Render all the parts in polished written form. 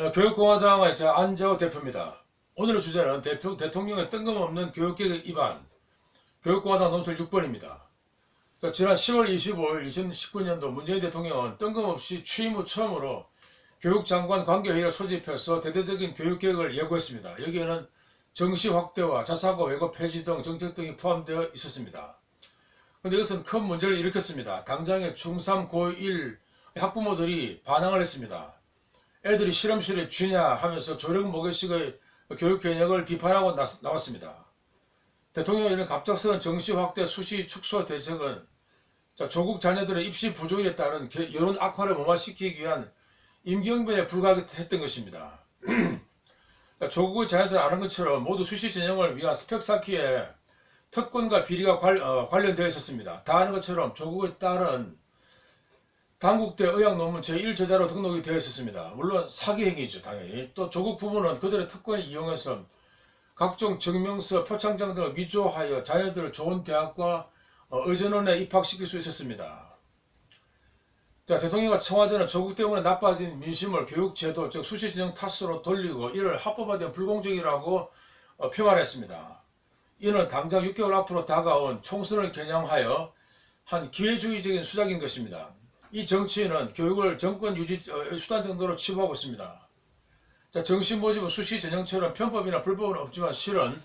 교육공화당의 안재호 대표입니다. 오늘의 주제는 대통령의 뜬금없는 교육개혁 위반, 교육공화당 논술 6번입니다. 지난 10월 25일 2019년도 문재인 대통령은 뜬금없이 취임 후 처음으로 교육장관 관계회의를 소집해서 대대적인 교육개혁을 예고했습니다. 여기에는 정시 확대와 자사고 외고 폐지 등 정책 등이 포함되어 있었습니다. 그런데 이것은 큰 문제를 일으켰습니다. 당장의 중3, 고1 학부모들이 반항을 했습니다. 애들이 실험실에 쥐냐 하면서 조령 모계식의 교육 개혁을 비판하고 나왔습니다. 대통령의 이런 갑작스러운 정시 확대 수시 축소 대책은 조국 자녀들의 입시 부조리에 따른 여론 악화를 무마시키기 위한 임기응변에 불과했던 것입니다. 조국의 자녀들은 아는 것처럼 모두 수시 전형을 위한 스펙 쌓기에 특권과 비리가 관련되어 있었습니다. 다 아는 것처럼 조국의 딸은 단국대 의학 논문 제1저자로 등록이 되어 있었습니다. 물론 사기 행위죠, 당연히. 또 조국 부모는 그들의 특권을 이용해서 각종 증명서, 표창장 등을 위조하여 자녀들을 좋은 대학과 의전원에 입학시킬 수 있었습니다. 대통령과 청와대는 조국 때문에 나빠진 민심을 교육제도, 즉 수시전형 탓으로 돌리고 이를 합법화된 불공정이라고 표현했습니다. 이는 당장 6개월 앞으로 다가온 총선을 겨냥하여 한 기회주의적인 수작인 것입니다. 이 정치인은 교육을 정권 유지 수단 정도로 치부하고 있습니다. 정시 모집은 수시 전형처럼 편법이나 불법은 없지만 실은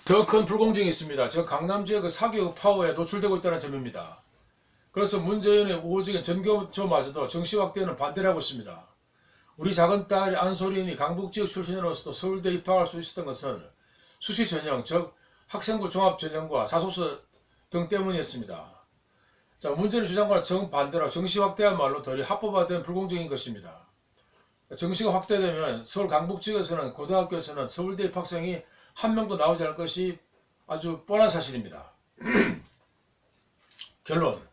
더 큰 불공정이 있습니다. 강남 지역의 사교육 파워에 노출되고 있다는 점입니다. 그래서 문재인의 우호적인 전교조마저도 정시 확대는 반대를 하고 있습니다. 우리 작은 딸 안소린이 강북지역 출신으로서도 서울대 입학할 수 있었던 것은 수시 전형, 즉 학생부 종합 전형과 자소서 등 때문이었습니다. 문재인 주장과는 정반대로 정시 확대야말로 덜 합법화된 불공정인 것입니다. 정시가 확대되면 서울 강북지역에서는 고등학교에서는 서울대 입학생이 한 명도 나오지 않을 것이 아주 뻔한 사실입니다. 결론.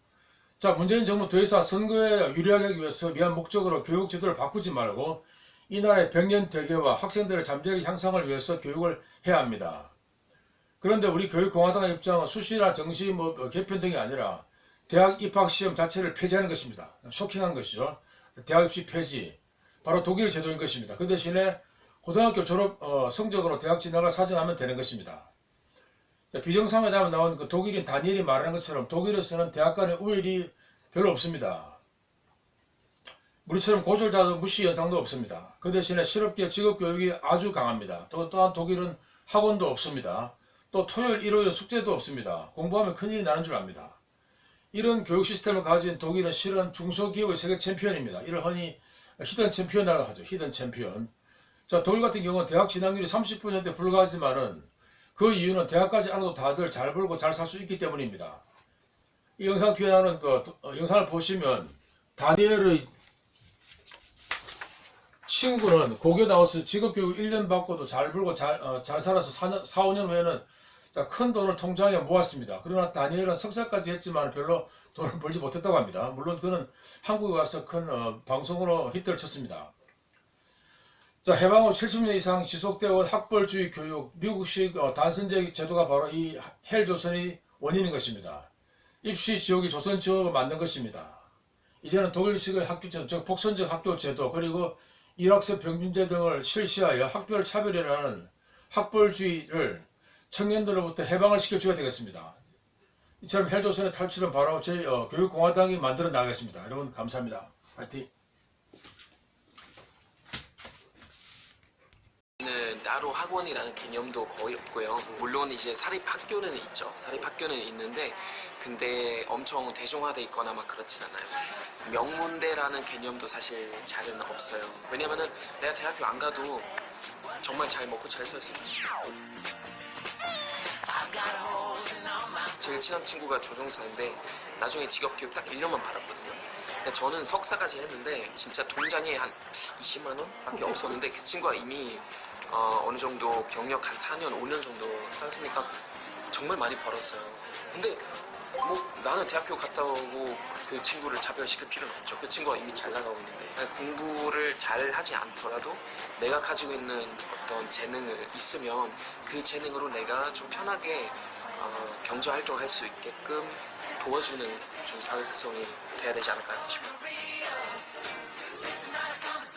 문재인 정부 더 이상 선거에 유리하게 하기 위해서 위한 목적으로 교육제도를 바꾸지 말고 이 나라의 백년 대계와 학생들의 잠재력 향상을 위해서 교육을 해야 합니다. 그런데 우리 교육공화당의 입장은 수시나 정시 개편 등이 아니라 대학 입학시험 자체를 폐지하는 것입니다. 쇼킹한 것이죠. 대학 입시 폐지. 바로 독일 제도인 것입니다. 그 대신에 고등학교 졸업 성적으로 대학 진학을 사정하면 되는 것입니다. 비정상회담에 나온 그 독일인 다니엘이 말하는 것처럼 독일에서는 대학 간의 우열이 별로 없습니다. 우리처럼 고졸자도 무시 현상도 없습니다. 그 대신에 실업계 직업교육이 아주 강합니다. 또한 독일은 학원도 없습니다. 또 토요일 일요일 숙제도 없습니다. 공부하면 큰일이 나는 줄 압니다. 이런 교육 시스템을 가진 독일은 실은 중소기업의 세계 챔피언입니다. 이를 흔히 히든 챔피언이라고 하죠. 히든 챔피언. 독일 같은 경우는 대학 진학률이 30%에 불과하지만은 그 이유는 대학까지 알아도 다들 잘 벌고 잘 살 수 있기 때문입니다. 이 영상 뒤에 나오는 영상을 보시면 다니엘의 친구는 고교 나와서 직업교육 1년 받고도 잘 벌고 잘 살아서 4, 5년 후에는 큰 돈을 통장에 모았습니다. 그러나 다니엘은 석사까지 했지만 별로 돈을 벌지 못했다고 합니다. 물론 그는 한국에 와서 큰 방송으로 히트를 쳤습니다. 해방 후 70년 이상 지속되어 온 학벌주의 교육, 미국식 단선제 제도가 바로 이 헬조선의 원인인 것입니다. 입시 지옥이 조선 지옥을 만든 것입니다. 이제는 독일식의 학교제도, 즉 복선적 학교제도, 그리고 일학생 평균제 등을 실시하여 학별 차별이라는 학벌주의를 청년들로부터 해방을 시켜줘야 되겠습니다. 이처럼 헬조선의 탈출은 바로 저희 교육공화당이 만들어 나가겠습니다. 여러분 감사합니다. 파이팅! 따로 학원이라는 개념도 거의 없고요. 물론 이제 사립학교는 있죠. 사립학교는 있는데 근데 엄청 대중화돼 있거나 막 그렇진 않아요. 명문대라는 개념도 사실 잘은 없어요. 왜냐면은 내가 대학교 안 가도 정말 잘 먹고 잘 살 수 있어요. 제일 친한 친구가 조종사인데 나중에 직업교육 딱 1년만 받았거든요. 근데 저는 석사까지 했는데 진짜 통장에 한 20만원 밖에 없었는데 그 친구가 이미 어느 정도 경력 한 4년, 5년 정도 쌓았으니까 정말 많이 벌었어요. 근데 나는 대학교 갔다 오고 그 친구를 차별시킬 필요는 없죠. 그 친구가 이미 잘 나가고 있는데 공부를 잘 하지 않더라도 내가 가지고 있는 어떤 재능을 있으면 그 재능으로 내가 좀 편하게 경제활동을 할 수 있게끔 도와주는 좀 사회성이 돼야 되지 않을까 싶어요.